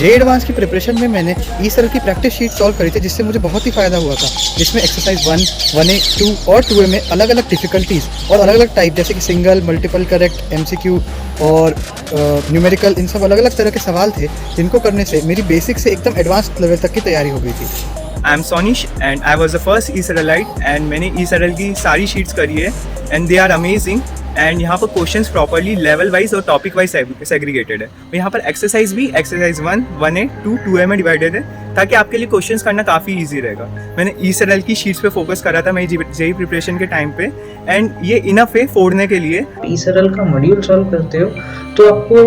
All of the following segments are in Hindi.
जे एडवांस की प्रिपरेशन में मैंने ई सरल की प्रैक्टिस शीट सॉल्व करी थी, जिससे मुझे बहुत ही फ़ायदा हुआ था, जिसमें एक्सरसाइज 1, 1A, 2 और 2A में अलग अलग डिफ़िकल्टीज़ और अलग अलग टाइप जैसे कि सिंगल, मल्टीपल करेक्ट, MCQ और न्यूमेरिकल, इन सब अलग अलग तरह के सवाल थे, जिनको करने से मेरी बेसिक से एकदम एडवांस लेवल तक की तैयारी हो गई थी। I am Sonish and I was the first eSaralite and मैंने ई सरल की सारी शीट्स करी है and they are amazing. And यहाँ पर क्वेश्चंस प्रॉपर्ली लेवल वाइज और टॉपिक वाइज सेग्रीगेटेड है। और यहाँ पर एक्सरसाइज भी एक्सरसाइज 1, 1A, 2, 2A में डिवाइडेड है, ताकि आपके लिए क्वेश्चंस करना काफ़ी इजी रहेगा। मैंने ई सरल की शीट्स पे फोकस करा था मेरी जेई प्रिपरेशन के टाइम पे, एंड ये इनफ है फोड़ने के लिए। ई सरल का मॉड्यूल सॉल्व करते हो तो आपको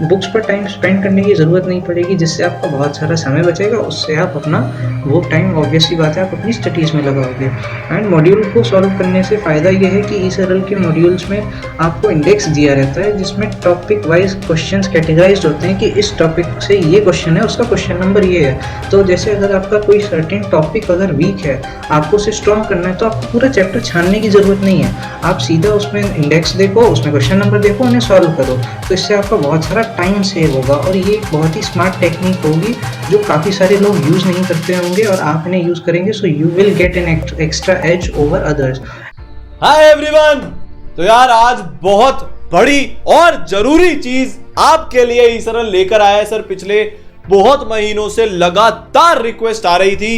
बुक्स पर टाइम स्पेंड करने की ज़रूरत नहीं पड़ेगी, जिससे आपका बहुत सारा समय बचेगा। उससे आप अपना वो टाइम ऑब्वियसली बात है आप अपनी स्टडीज़ में लगाओगे। एंड मॉड्यूल को सॉल्व करने से फ़ायदा ये है कि ई सरल के मॉड्यूल्स में आपको इंडेक्स दिया रहता है, जिसमें टॉपिक वाइज क्वेश्चंस कैटेगराइज्ड होते हैं कि इस टॉपिक से ये क्वेश्चन है, उसका क्वेश्चन नंबर ये है। तो जैसे अगर आपका कोई सर्टेन टॉपिक अगर वीक है, आपको उसे स्ट्रॉन्ग करना है, तो आपको पूरा चैप्टर छानने की ज़रूरत नहीं है। आप सीधा उसमें इंडेक्स देखो, उसमें क्वेश्चन नंबर देखो, उन्हें सॉल्व करो। तो इससे आपका बहुत सारा टाइम सेव होगा और ये एक बहुत ही स्मार्ट टेक्निक होगी जो काफ़ी सारे लोग यूज़ नहीं करते होंगे, और आप इन्हें यूज़ करेंगे so you will get an extra edge over others. Hi everyone, तो यार आज बहुत बड़ी और जरूरी चीज आपके लिए ई सरल लेकर आया है। सर पिछले बहुत महीनों से लगातार रिक्वेस्ट आ रही थी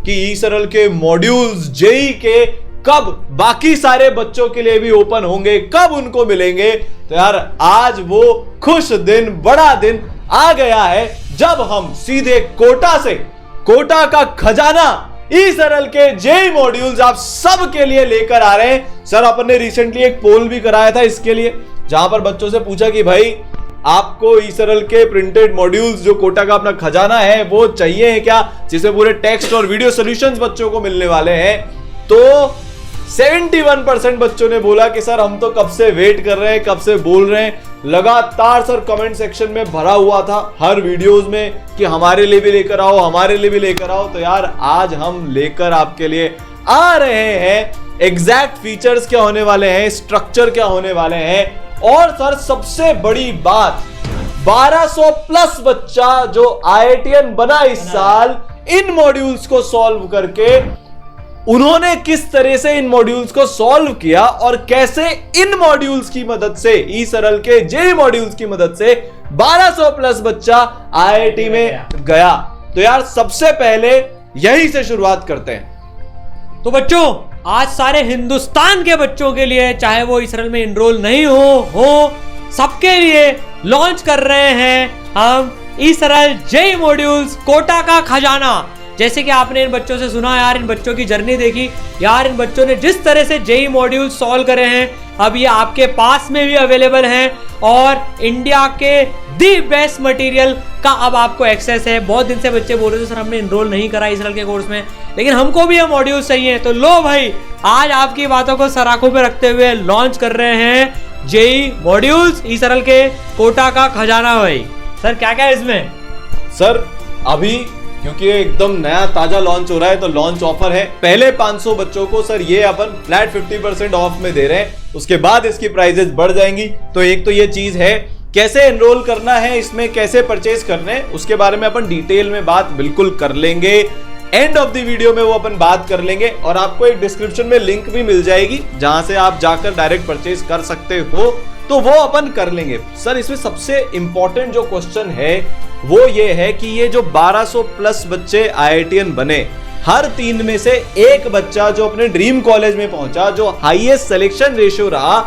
कि ई सरल के मॉड्यूल्स जेई के कब बाकी सारे बच्चों के लिए भी ओपन होंगे, कब उनको मिलेंगे। तो यार आज वो खुश दिन, बड़ा दिन आ गया है जब हम सीधे कोटा से, कोटा का खजाना ई सरल के जेई मॉड्यूल्स आप सब के लिए लेकर आ रहे हैं। सर अपन ने रिसेंटली एक पोल भी कराया था इसके लिए, जहां पर बच्चों से पूछा कि भाई आपको ई सरल के प्रिंटेड मॉड्यूल्स जो कोटा का अपना खजाना है वो चाहिए है क्या, जिसमें पूरे टेक्स्ट और वीडियो सॉल्यूशंस बच्चों को मिलने वाले हैं। तो 71% बच्चों ने बोला कि सर हम तो कब से वेट कर रहे हैं, कब से बोल रहे हैं। लगातार सर कमेंट सेक्शन में भरा हुआ था हर वीडियोस में कि हमारे लिए भी लेकर आओ, हमारे लिए भी लेकर आओ। तो यार आज हम लेकर आपके लिए आ रहे हैं एग्जैक्ट फीचर्स क्या होने वाले हैं, स्ट्रक्चर क्या होने वाले हैं, और सर सबसे बड़ी बात 1200 प्लस बच्चा जो IITian बना इस साल इन मॉड्यूल्स को सॉल्व करके, उन्होंने किस तरह से इन मॉड्यूल्स को सॉल्व किया और कैसे इन मॉड्यूल्स की मदद से, ई सरल के जेई मॉड्यूल्स की मदद से 1200 प्लस बच्चा IIT में गया। तो यार सबसे पहले यहीं से शुरुआत करते हैं। तो बच्चों आज सारे हिंदुस्तान के बच्चों के लिए, चाहे वो ई सरल में इनरोल नहीं हो सबके लिए लॉन्च कर रहे हैं हम ई सरल जेई मॉड्यूल्स कोटा का खजाना। जैसे कि आपने इन बच्चों से सुना यार, इन बच्चों की जर्नी देखी यार, इन बच्चों ने जिस तरह से जेई मॉड्यूल सॉल्व करे हैं, अब ये आपके पास में भी अवेलेबल हैं और इंडिया के दी बेस्ट मटेरियल का अब आपको एक्सेस है। बहुत दिन से बच्चे बोल रहे थे सर हमने इनरोल नहीं करा ई सरल के कोर्स में, लेकिन हमको भी ये मॉड्यूल चाहिए। तो लो भाई, आज आपकी बातों को सर आंखों पे रखते हुए लॉन्च कर रहे हैं जेई मॉड्यूल्स ई सरल के कोटा का खजाना। भाई सर क्या क्या है इसमें? सर अभी क्योंकि ये एकदम नया ताजा लॉन्च हो रहा है तो लॉन्च ऑफर है। पहले 500 बच्चों को सर ये अपन फ्लैट 50% ऑफ में दे रहे हैं, उसके बाद इसकी प्राइजेस बढ़ जाएंगी। तो एक तो ये चीज है, कैसे एनरोल करना है, इसमें कैसे परचेज करने हैं, उसके बारे में अपन डिटेल में बात बिल्कुल कर लेंगे। एंड ऑफ द वीडियो में वो अपन बात कर लेंगे और आपको एक डिस्क्रिप्शन में लिंक भी मिल जाएगी जहां से आप जाकर डायरेक्ट परचेज कर सकते हो, तो वो अपन कर लेंगे। सर इसमें सबसे इंपॉर्टेंट जो क्वेश्चन है वो ये है कि ये जो 1200 प्लस बच्चे IITian बने, हर 3 में से एक बच्चा जो अपने ड्रीम कॉलेज में पहुंचा, जो हाईएस्ट सिलेक्शन रेशियो रहा,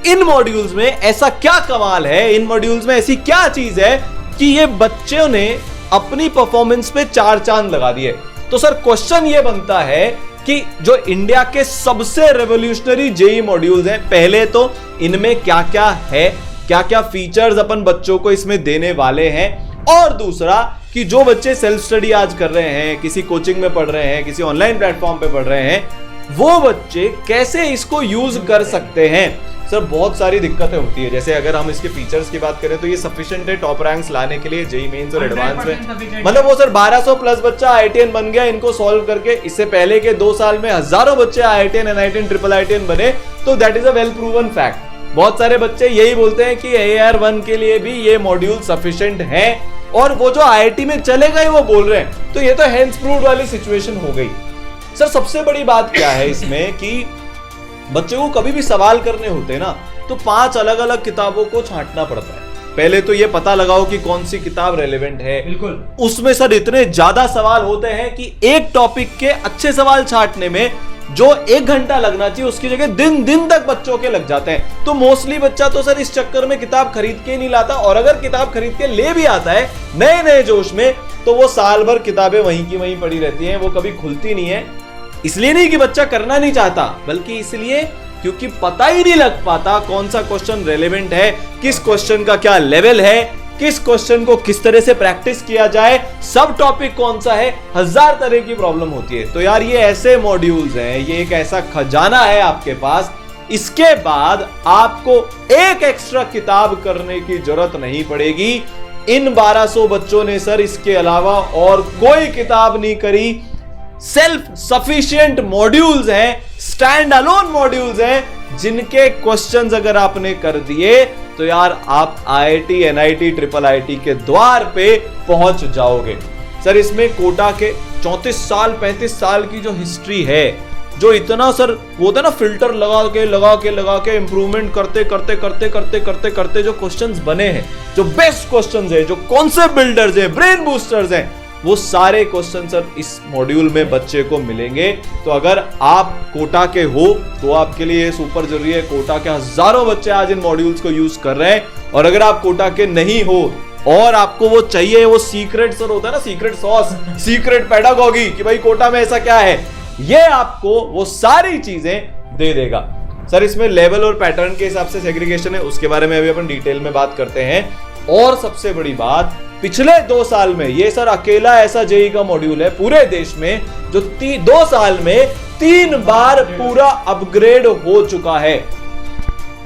इन मॉड्यूल्स में ऐसा क्या कमाल है, इन मॉड्यूल्स में ऐसी क्या चीज है कि ये बच्चों ने अपनी परफॉर्मेंस पे 4 चांद लगा दिए। तो सर क्वेश्चन ये बनता है कि जो इंडिया के सबसे रेवोल्यूशनरी जेई मॉड्यूल्स हैं, पहले तो इनमें क्या क्या है, क्या क्या फीचर्स अपन बच्चों को इसमें देने वाले हैं, और दूसरा कि जो बच्चे सेल्फ स्टडी आज कर रहे हैं, किसी कोचिंग में पढ़ रहे हैं, किसी ऑनलाइन प्लेटफॉर्म पे पढ़ रहे हैं, वो बच्चे कैसे इसको यूज कर सकते हैं। सर बहुत सारी दिक्कतें होती है, जैसे अगर हम इसके फीचर्स की बात करें तो ये सफिशिएंट है टॉप रैंक्स लाने के लिए जेई मेंस और एडवांस में। मतलब वो सर 1200 प्लस बच्चा IITian बन गया इनको सॉल्व करके। इससे पहले के 2 साल में हजारों बच्चे IITian, NITian, ट्रिपल IITian बने, तो that is a well proven fact. बहुत सारे बच्चे यही बोलते हैं कि AR1 के लिए भी ये मॉड्यूल सफिशिएंट है, और वो जो आईआईटी में चले गए वो बोल रहे हैं, तो ये तो हैंड्स प्रूव्ड वाली सिचुएशन हो गई। सर सबसे बड़ी बात क्या है इसमें कि बच्चे को कभी भी सवाल करने होते हैं ना, तो 5 अलग अलग किताबों को छांटना पड़ता है। पहले तो ये पता लगाओ कि कौन सी किताब रेलेवेंट है। बिल्कुल। उसमें सर इतने ज्यादा सवाल होते हैं कि एक टॉपिक के अच्छे सवाल छांटने में जो 1 घंटा लगना चाहिए उसकी जगह दिन दिन तक बच्चों के लग जाते हैं। तो मोस्टली बच्चा तो सर इस चक्कर में किताब खरीद के नहीं लाता, और अगर किताब खरीद के ले भी आता है नए नए जोश में, तो वो साल भर किताबें वहीं की वहीं पड़ी रहती हैं, वो कभी खुलती नहीं है। इसलिए नहीं कि बच्चा करना नहीं चाहता, बल्कि इसलिए क्योंकि पता ही नहीं लग पाता कौन सा क्वेश्चन रेलेवेंट है, किस क्वेश्चन का क्या लेवल है, किस क्वेश्चन को किस तरह से प्रैक्टिस किया जाए, सब टॉपिक कौन सा है, 1000 तरह की प्रॉब्लम होती है। तो यार ये ऐसे मॉड्यूल्स हैं, ये एक ऐसा खजाना है आपके पास, इसके बाद आपको एक एक्स्ट्रा किताब करने की जरूरत नहीं पड़ेगी। इन 1200 बच्चों ने सर इसके अलावा और कोई किताब नहीं करी। सेल्फ सफिशिएंट मॉड्यूल्स हैं, स्टैंड अलोन मॉड्यूल्स हैं, जिनके क्वेश्चंस अगर आपने कर दिए तो यार आप आईआईटी, एनआईटी, ट्रिपल आईटी के द्वार पे पहुंच जाओगे। सर इसमें कोटा के 34 साल 35 साल की जो हिस्ट्री है, जो इतना सर वो होता है ना, फिल्टर लगा के इंप्रूवमेंट करते जो क्वेश्चंस बने हैं, जो बेस्ट क्वेश्चंस है, जो कॉन्सेप्ट बिल्डर्स है, ब्रेन बूस्टर्स हैं, वो सारे क्वेश्चन सर इस मॉड्यूल में बच्चे को मिलेंगे। तो अगर आप कोटा के हो तो आपके लिए सुपर जरूरी है। कोटा के हजारों बच्चे आज इन मॉड्यूल्स को यूज कर रहे हैं, और अगर आप कोटा के नहीं हो और आपको वो चाहिए, वो सीक्रेट सर होता है ना, सीक्रेट सॉस, सीक्रेट पेडागॉजी, कि भाई कोटा में ऐसा क्या है, ये आपको वो सारी चीजें दे देगा। सर इसमें लेवल और पैटर्न के हिसाब से सेग्रीगेशन है, उसके बारे में अभी अपन डिटेल में बात करते हैं। और सबसे बड़ी बात, पिछले 2 साल में ये सर अकेला ऐसा जेईई का मॉड्यूल है पूरे देश में जो 2 साल में 3 बार पूरा अपग्रेड हो चुका है।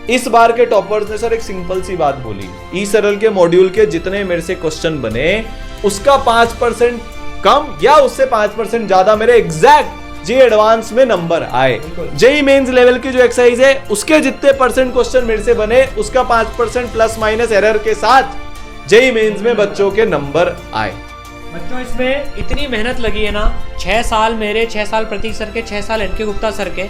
इस बार के टॉपर्स ने सर एक सिंपल सी बात बोली, ई सरल के मॉड्यूल के जितने मेरे से क्वेश्चन बने उसका 5% कम या उससे 5% ज्यादा मेरे एग्जैक्ट जे एडवांस में नंबर आए। जेईई मेंस लेवल की जो एक्सरसाइज है उसके जितने परसेंट क्वेश्चन मेरे से बने उसका 5% प्लस माइनस एरर के साथ जेईई मेंस में बच्चों के नंबर आए। बच्चों इसमें इतनी मेहनत लगी है ना, 6 साल मेरे, 6 साल प्रतीक सर के, 6 साल एनके गुप्ता सर के,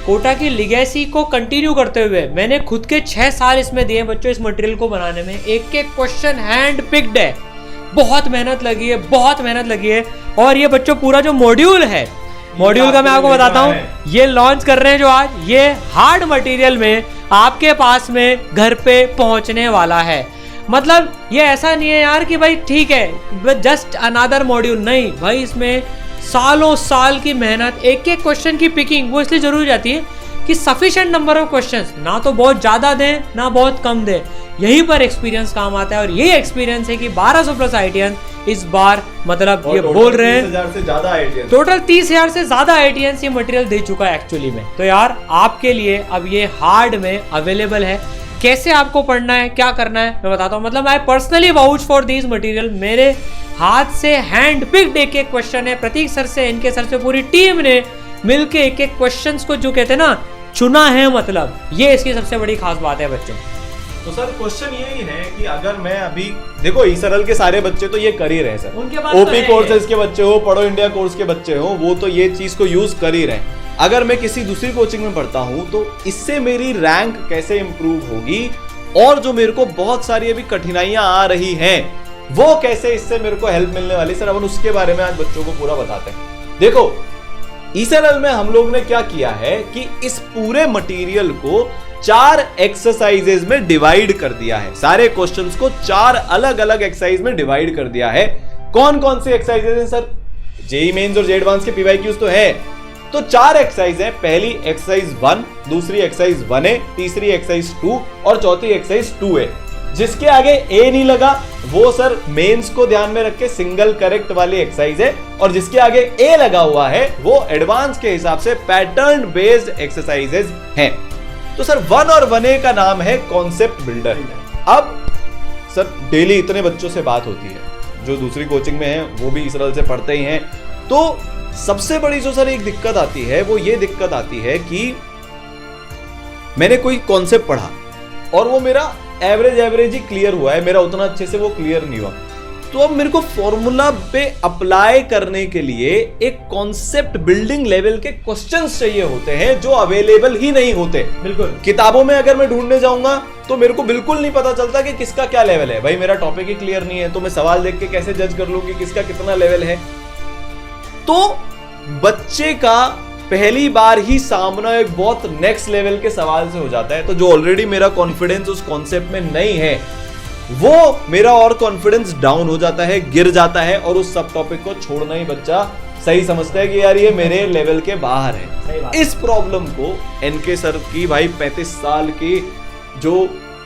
कोटा की लिगेसी को कंटिन्यू करते हुए मैंने खुद के 6 साल इसमें दिए बच्चों इस मटेरियल को बनाने में। एक एक क्वेश्चन हैंड पिक्ड है, बहुत मेहनत लगी है। और ये बच्चों पूरा जो मॉड्यूल है, मॉड्यूल का मैं आपको बताता हूँ, ये लॉन्च कर रहे हैं जो आज, ये हार्ड मटेरियल में आपके पास में घर पे पहुंचने वाला है। मतलब ये ऐसा नहीं है यार कि भाई ठीक है जस्ट अनदर मॉड्यूल, नहीं भाई, इसमें सालों साल की मेहनत, एक एक क्वेश्चन की पिकिंग वो इसलिए जरूरी जाती है कि सफिशिएंट नंबर ऑफ क्वेश्चंस, ना तो बहुत ज्यादा दें ना बहुत कम दें, यहीं पर एक्सपीरियंस काम आता है। और ये एक्सपीरियंस है कि 1200 प्लस आईआईटीएन इस बार मतलब ये बोल रहे हैं, टोटल 30,000 से ज्यादा आईआईटीएन ये मटेरियल दे चुका है एक्चुअली में। तो यार आपके लिए अब ये हार्ड में अवेलेबल है। कैसे आपको पढ़ना है, क्या करना है, मैं बताता हूँ। मतलब I personally vouch for this material, मेरे हाथ से हैंड पिक्ड एक एक क्वेश्चन है, प्रतीक सर से, इनके सर से, पूरी टीम ने मिलके एक एक क्वेश्चंस को जो कहते हैं ना चुना है। मतलब ये इसकी सबसे बड़ी खास बात है बच्चों। तो सर क्वेश्चन यही है कि अगर मैं अभी देखो ई सरल के सारे बच्चे तो ये कर ही रहे सर, उनके पास ओपी कोर्सेज के बच्चे हो, पढ़ो इंडिया कोर्स के बच्चे हो, वो तो ये चीज को यूज कर ही रहे हैं। अगर मैं किसी दूसरी कोचिंग में पढ़ता हूं तो इससे मेरी रैंक कैसे इंप्रूव होगी, और जो मेरे को बहुत सारी अभी कठिनाइयां आ रही हैं वो कैसे इससे मेरे को हेल्प मिलने वाली, सर अपन उसके बारे में आज बच्चों को पूरा बताते हैं। देखो ईसएलएल में हम लोग ने क्या किया है कि इस पूरे मटेरियल को 4 एक्सरसाइजेज में डिवाइड कर दिया है। सारे क्वेश्चंस को 4 अलग अलग एक्सरसाइज में डिवाइड कर दिया है। कौन कौन सी एक्सरसाइजेज हैं सर? जेईई मेंस और जे एडवांस के पीवाईक्यूज तो है, तो 4 एक्सरसाइज है। पहली एक्सरसाइज 1, दूसरी एक्सरसाइज 1A, तीसरी एक्सरसाइज 2 और चौथी एक्सरसाइज 2A। जिसके आगे ए नहीं लगा वो सर मेंस को ध्यान में रख के सिंगल करेक्ट वाली एक्सरसाइज है, और जिसके आगे ए लगा हुआ है वो एडवांस के हिसाब से पैटर्न बेस्ड एक्सरसाइजेज हैं। तो सर 1 और 1A का नाम है कॉन्सेप्ट बिल्डर। अब सर डेली इतने बच्चों से बात होती है जो दूसरी कोचिंग में है, वो भी इसरल से पढ़ते ही हैं। तो सबसे बड़ी जो सर एक दिक्कत आती है वो ये दिक्कत आती है कि मैंने कोई कॉन्सेप्ट पढ़ा और वो मेरा एवरेज ही क्लियर हुआ है, मेरा उतना अच्छे से वो क्लियर नहीं हुआ। तो अब मेरे को फॉर्मूला पे अप्लाई करने के लिए एक कॉन्सेप्ट बिल्डिंग लेवल के क्वेश्चंस चाहिए होते हैं जो अवेलेबल ही नहीं होते। बिल्कुल किताबों में अगर मैं ढूंढने जाऊंगा तो मेरे को बिल्कुल नहीं पता चलता कि किसका क्या लेवल है। भाई मेरा टॉपिक ही क्लियर नहीं है तो मैं सवाल देख के कैसे जज कर लूं कि किसका कितना लेवल है। तो बच्चे का पहली बार ही सामना एक बहुत नेक्स्ट लेवल के सवाल से हो जाता है, तो जो ऑलरेडी मेरा कॉन्फिडेंस उस कॉन्सेप्ट में नहीं है वो मेरा और कॉन्फिडेंस डाउन हो जाता है, गिर जाता है, और उस सब टॉपिक को छोड़ना ही बच्चा सही समझता है कि यार ये मेरे लेवल के बाहर है। इस प्रॉब्लम को एनके सर की भाई 35 साल की जो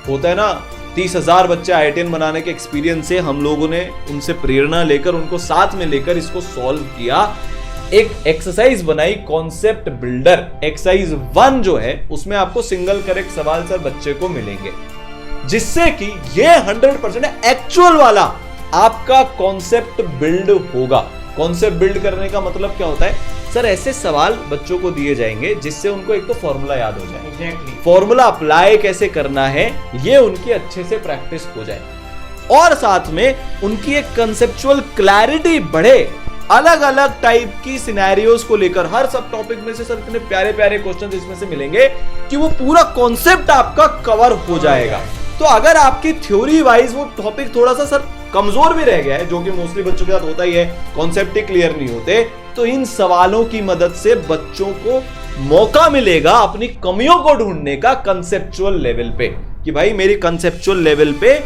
होता है ना 30,000 बच्चे IITian बनाने के एक्सपीरियंस से हम लोगों ने उनसे प्रेरणा लेकर उनको साथ में लेकर इसको सॉल्व किया। एक एक्सरसाइज बनाई कॉन्सेप्ट बिल्डर एक्सरसाइज 1 जो है उसमें आपको सिंगल करेक्ट सवाल सर बच्चे को मिलेंगे, जिससे कि ये 100% एक्चुअल वाला आपका कॉन्सेप्ट बिल्ड होगा। कॉन्सेप्ट बिल्ड करने का मतलब क्या होता है सर, ऐसे सवाल बच्चों को दिए जाएंगे जिससे उनको एक तो फॉर्मूला याद हो जाए, एग्जैक्टली फॉर्मूला अप्लाई कैसे करना है ये उनकी अच्छे से प्रैक्टिस हो जाए, और साथ में उनकी एक कंसेप्चुअल क्लैरिटी बढ़े। अलग अलग टाइप की सिनेरियोस को लेकर हर सब टॉपिक में से सर इतने प्यारे प्यारे क्वेश्चन इसमें से मिलेंगे कि वो पूरा कॉन्सेप्ट आपका कवर हो जाएगा। तो अगर आपकी थ्योरी वाइज वो टॉपिक थोड़ा सा सर कमजोर भी रह गया है, जो कि मोस्टली बच्चों के साथ होता ही है, कॉन्सेप्ट ही क्लियर नहीं होते, तो इन सवालों की मदद से बच्चों को मौका मिलेगा अपनी कमियों को ढूंढने का कंसेप्चुअल लेवल पे, कि भाई मेरी कंसेप्चुअल लेवल पे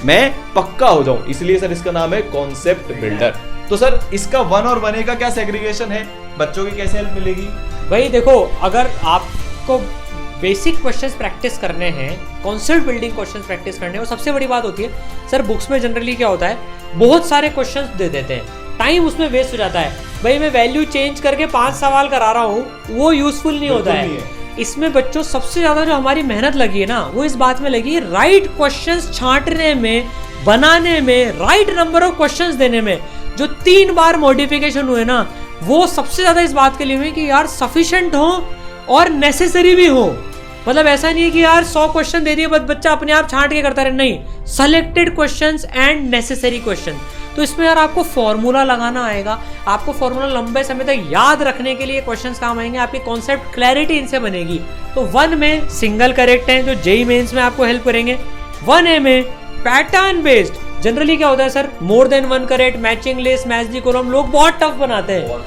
मैं पक्का हो जाऊं। इसलिए सर इसका नाम है कॉन्सेप्ट बिल्डर। तो सर इसका 1 और 1A का क्या सेग्रीगेशन है, बच्चों की कैसे हेल्प मिलेगी? भाई देखो, अगर आपको बेसिक क्वेश्चंस प्रैक्टिस करने हैं, कॉन्सेप्ट बिल्डिंग क्वेश्चंस प्रैक्टिस करने हैं, और सबसे बड़ी बात होती है सर बुक्स में जनरली क्या होता है, बहुत सारे क्वेश्चंस दे देते हैं, टाइम उसमें वेस्ट हो जाता है। भाई मैं वैल्यू चेंज करके 5 सवाल करा रहा हूँ, वो यूजफुल नहीं होता है। इसमें बच्चों सबसे ज्यादा जो हमारी मेहनत लगी है ना, वो इस बात में लगी है राइट क्वेश्चंस छांटने में, बनाने में, राइट नंबर ऑफ क्वेश्चंस देने में। जो 3 बार मॉडिफिकेशन हुए ना, वो सबसे ज्यादा इस बात के लिए हुए कि यार सफिशिएंट हो और नेसेसरी भी हो। मतलब ऐसा नहीं है कि यार 100 क्वेश्चन दे दिए बच्चा अपने आप छांट के करता रहे, नहीं, selected questions and necessary question. तो इसमें यार आपको फॉर्मूला लगाना आएगा, आपको फॉर्मूला लंबे समय तक याद रखने के लिए क्वेश्चंस काम आएंगे, आपकी कॉन्सेप्ट क्लैरिटी इनसे बनेगी। तो 1 में सिंगल करेक्ट है जो जेईई मेंस में आपको हेल्प करेंगे। 1A में पैटर्न बेस्ड, जनरली क्या होता है sir, more than 1 correct, matching list, match the column, लोग बहुत टफ बनाते हैं।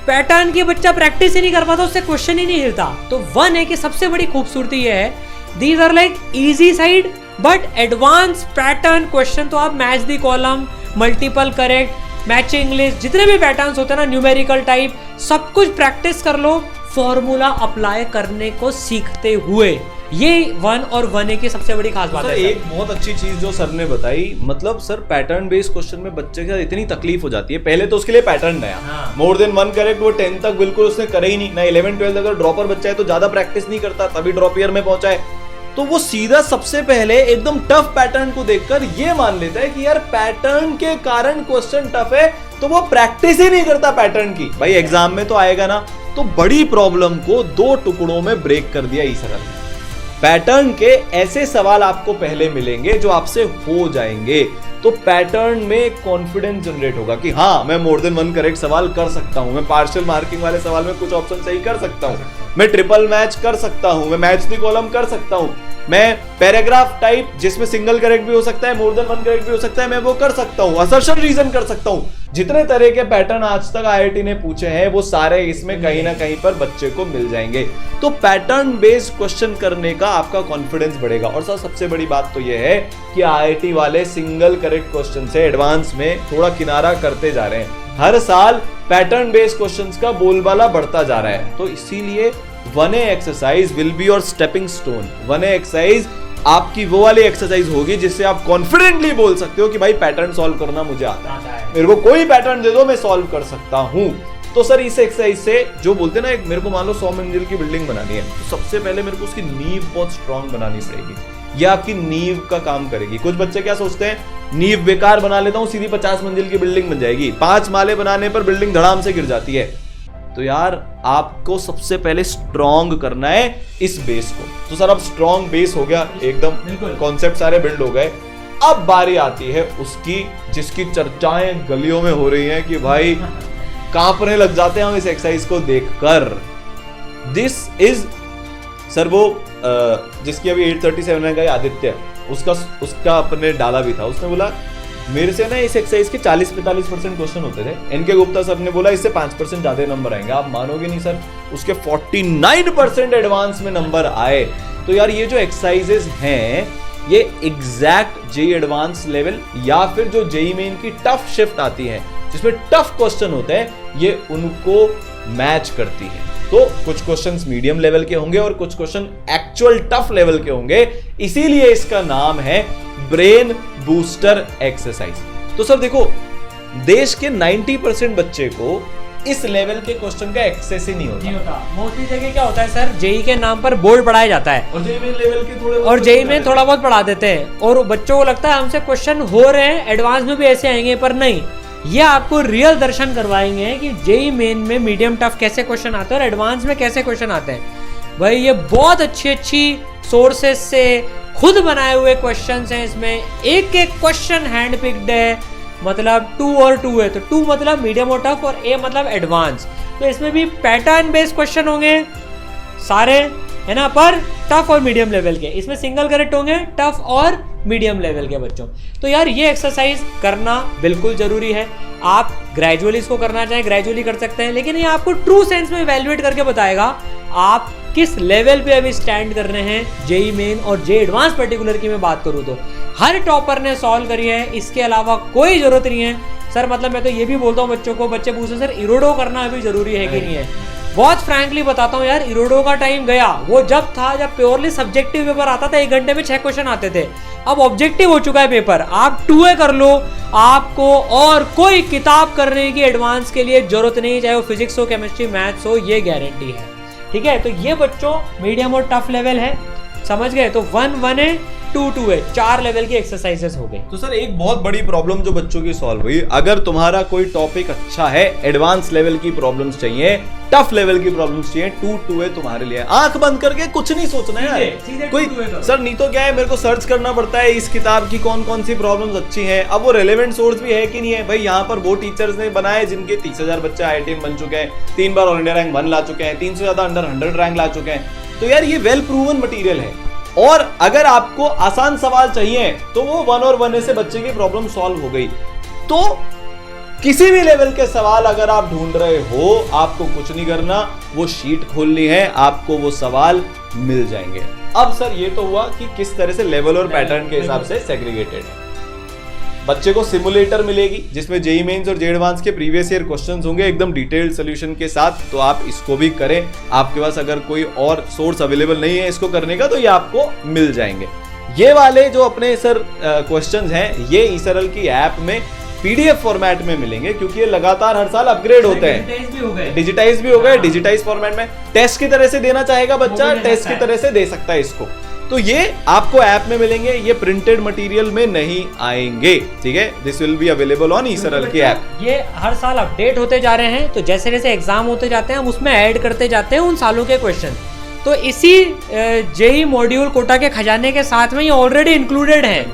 पैटर्न की बच्चा प्रैक्टिस ही नहीं कर पाता, उससे क्वेश्चन ही नहीं हिलता। तो 1A की सबसे बड़ी खूबसूरती ये है, these are like easy side but advance pattern question. तो आप match the column, multiple correct, matching list, जितने भी पैटर्न्स होते हैं ना, न्यूमेरिकल टाइप, सब कुछ प्रैक्टिस कर लो फॉर्मूला अप्लाई करने को सीखते हुए। ये 1 और 1A की सबसे बड़ी खास बात है। एक बहुत अच्छी चीज जो सर ने बताई, मतलब सर पैटर्न बेस्ड क्वेश्चन में बच्चे के साथ इतनी तकलीफ हो जाती है। पहले तो उसके लिए पैटर्न नया, मोर देन 1 करेक्ट वो 10 तक बिल्कुल उसने करे ही नहीं ना। 11-12 अगर ड्रॉपर बच्चा है तो ज्यादा प्रैक्टिस नहीं करता, तभी ड्रॉप ईयर में पहुंचा है। तो वो सीधा सबसे पहले एकदम टफ पैटर्न को देखकर ये मान लेता है कि यार पैटर्न के कारण क्वेश्चन टफ है, तो वो प्रैक्टिस ही नहीं करता पैटर्न की। भाई एग्जाम में तो आएगा ना। तो बड़ी प्रॉब्लम को 2 टुकड़ों में ब्रेक कर दिया ई-सरल ने। पैटर्न के ऐसे सवाल आपको पहले मिलेंगे जो आपसे हो जाएंगे, तो पैटर्न में कॉन्फिडेंस जनरेट होगा कि हाँ मैं मोर देन 1 करेक्ट सवाल कर सकता हूं, मैं पार्शियल मार्किंग वाले सवाल में कुछ ऑप्शन सही कर सकता हूं, मैं ट्रिपल मैच कर सकता हूं, मैं मैच द कॉलम कर सकता हूं, मैं पैराग्राफ टाइप जिसमें सिंगल करेक्ट भी हो सकता है, मोर देन 1 करेक्ट भी हो सकता है, मैं वो कर सकता हूं, असर्शन रीजन कर सकता हूं। जितने तरह के पैटर्न आज तक IIT ने पूछे हैं वो सारे इसमें कहीं ना कहीं पर बच्चे को मिल जाएंगे। तो पैटर्न बेस्ड क्वेश्चन करने का आपका कॉन्फिडेंस बढ़ेगा। और सबसे बड़ी बात तो यह है कि IIT वाले सिंगल करेक्ट क्वेश्चन से एडवांस में थोड़ा किनारा करते जा रहे हैं। हर साल पैटर्न बेस्ड क्वेश्चंस का बोलबाला बढ़ता जा रहा है। तो इसीलिए 1A exercise will be your stepping stone. 1A exercise आपकी वो वाली एक्सरसाइज होगी जिससे आप कॉन्फिडेंटली बोल सकते हो कि भाई पैटर्न सॉल्व करना मुझे आता है, मेरे को कोई पैटर्न दे दो मैं सॉल्व कर सकता हूं। तो सर इस एक्सरसाइज से जो बोलते हैं ना, एक मेरे को मान लो 100 मंजिल की बिल्डिंग बनानी है, तो सबसे पहले मेरे को उसकी नींव बहुत स्ट्रांग बनानी पड़ेगी। ये आपकी नींव का काम करेगी। कुछ बच्चे क्या सोचते हैं, नींव बेकार बना लेता हूं सीधी 50 मंजिल की बिल्डिंग बन जाएगी, 5 माले बनाने पर बिल्डिंग धड़ाम से गिर जाती है। तो यार आपको सबसे पहले स्ट्रॉन्ग करना है इस बेस को। तो सर अब स्ट्रॉन्ग बेस हो गया, एकदम कॉन्सेप्ट सारे बिल्ड हो गए, अब बारी आती है उसकी जिसकी चर्चाएं गलियों में हो रही हैं कि भाई कांपने लग जाते हैं हम इस एक्सरसाइज को देखकर। दिस इज सर वो जिसकी अभी 837 रैंक आई आदित्य, उसका अपने डाला भी था, उसने बोला मेरे से ना इस एक्सरसाइज के 40-45% क्वेश्चन होते थे, इनके गुप्ता सर ने बोला इससे 5% ज्यादा नंबर आएंगे। आप मानोगे नहीं सर, उसके 49% एडवांस में नंबर आए। तो यार ये जो एक्सरसाइजेस हैं ये एग्जैक्ट जेई एडवांस लेवल या फिर जो जेई मेन की टफ शिफ्ट आती है जिसमें टफ क्वेश्चन होते हैं ये उनको मैच करती है। तो कुछ क्वेश्चंस मीडियम लेवल के होंगे और कुछ क्वेश्चन एक्चुअल टफ लेवल के होंगे, इसीलिए इसका नाम है ब्रेन बूस्टर एक्सरसाइज। तो सर देखो, देश के 90% बच्चे को इस लेवल के क्वेश्चन का एक्सेस ही नहीं होता। मोस्टली जगह क्या होता है सर, जेई के नाम पर बोर्ड पढ़ाया जाता है और जेई मेन लेवल के थोड़े और जेई में थोड़ा बहुत पढ़ा देते हैं और बच्चों को लगता है हमसे क्वेश्चन हो रहे हैं, एडवांस में भी ऐसे आएंगे, पर नहीं। ये आपको रियल दर्शन करवाएंगे कि जेई मेन में मीडियम टफ कैसे क्वेश्चन आते हैं और एडवांस में कैसे क्वेश्चन आते हैं। भाई ये बहुत अच्छी सोर्सेस से खुद बनाए हुए क्वेश्चंस हैं, इसमें एक एक क्वेश्चन हैंड पिक्ड है, मतलब 2 और 2 है तो 2 मतलब मीडियम और टफ और ए मतलब एडवांस। तो इसमें भी पैटर्न बेस्ड क्वेश्चन होंगे सारे, है ना, पर टफ और मीडियम लेवल के। इसमें सिंगल करेक्ट होंगे टफ और मीडियम लेवल के बच्चों। तो यार ये एक्सरसाइज करना बिल्कुल जरूरी है। आप ग्रेजुअली इसको करना चाहें ग्रेजुअली कर सकते हैं, लेकिन ये आपको ट्रू सेंस में इवैल्यूएट करके बताएगा आप किस लेवल पे अभी स्टैंड कर रहे हैं। जेई मेन और जेई एडवांस पर्टिकुलर की मैं बात करूं तो हर टॉपर ने सॉल्व करी है, इसके अलावा कोई जरूरत नहीं है सर। मतलब मैं तो ये भी बोलता हूँ बच्चों को, बच्चे पूछते सर इरोडो करना अभी जरूरी है कि नहीं है। बहुत फ्रैंकली बताता हूँ यार, इरोडो का टाइम गया। वो जब था जब प्योरली सब्जेक्टिव पेपर आता था, 1 घंटे में 6 क्वेश्चन आते थे। अब ऑब्जेक्टिव हो चुका है पेपर, आप 2A कर लो, आपको और कोई किताब करने की एडवांस के लिए जरूरत नहीं, चाहे वो फिजिक्स हो, केमिस्ट्री, मैथ्स हो, ये गारंटी है। ठीक है, तो ये बच्चों मीडियम और टफ लेवल है, समझ गए। तो 1 1A 2 2A 4 लेवल की एक्सरसाइजेस हो गए। तो सर एक बहुत बड़ी प्रॉब्लम जो बच्चों की सॉल्व हुई, अगर तुम्हारा कोई टॉपिक अच्छा है, एडवांस लेवल की प्रॉब्लम्स चाहिए, टफ लेवल की प्रॉब्लम्स चाहिए, 2 2A तुम्हारे लिए। आंख बंद करके कुछ नहीं सोचना है कोई सर, नहीं तो क्या है, मेरे को सर्च करना पड़ता है इस किताब की कौन कौन सी प्रॉब्लम्स अच्छी हैं, अब वो रेलेवेंट सोर्स भी है कि नहीं है। भाई यहाँ पर वो टीचर्स ने बनाए जिनके 30,000 बच्चे IIT बन चुके हैं, 3 बार ऑल इंडिया रैंक 1 ला चुके हैं, 300 से ज्यादा अंडर 100 रैंक ला चुके हैं। तो यार ये वेल प्रूवन मटेरियल है। और अगर आपको आसान सवाल चाहिए तो वो 1 और 1A से बच्चे की प्रॉब्लम सॉल्व हो गई। तो किसी भी लेवल के सवाल अगर आप ढूंढ रहे हो, आपको कुछ नहीं करना, वो शीट खोलनी है, आपको वो सवाल मिल जाएंगे। अब सर ये तो हुआ कि किस तरह से लेवल और पैटर्न के हिसाब से सेग्रीगेटेड है। बच्चे को सिमुलेटर मिलेगी जिसमें जेई मेंस और जेई एडवांस के प्रीवियस ईयर क्वेश्चंस होंगे एकदम डिटेल्ड सॉल्यूशन के साथ। तो आप इसको भी करें, आपके पास अगर कोई और सोर्स अवेलेबल नहीं है इसको करने का तो ये आपको मिल जाएंगे। ये वाले जो अपने सर क्वेश्चंस हैं ये ईसरल की ऐप में पीडीएफ फॉर्मेट में मिलेंगे, क्योंकि ये लगातार हर साल अपग्रेड होते हैं, डिजिटाइज भी हो गए, डिजिटाइज फॉर्मेट में। टेस्ट की तरह से देना चाहेगा बच्चा, टेस्ट की तरह से दे सकता है इसको। तो ये आपको ऐप में मिलेंगे, ये प्रिंटेड मटेरियल में नहीं आएंगे। ठीक है, this will be available on eSaral की ऐप। ये हर साल अपडेट होते जा रहे हैं, तो जैसे जैसे एग्जाम होते जाते हैं हम उसमें ऐड करते जाते हैं उन सालों के क्वेश्चन। तो इसी जेई मॉड्यूल कोटा के खजाने के साथ में ये ऑलरेडी इंक्लूडेड हैं।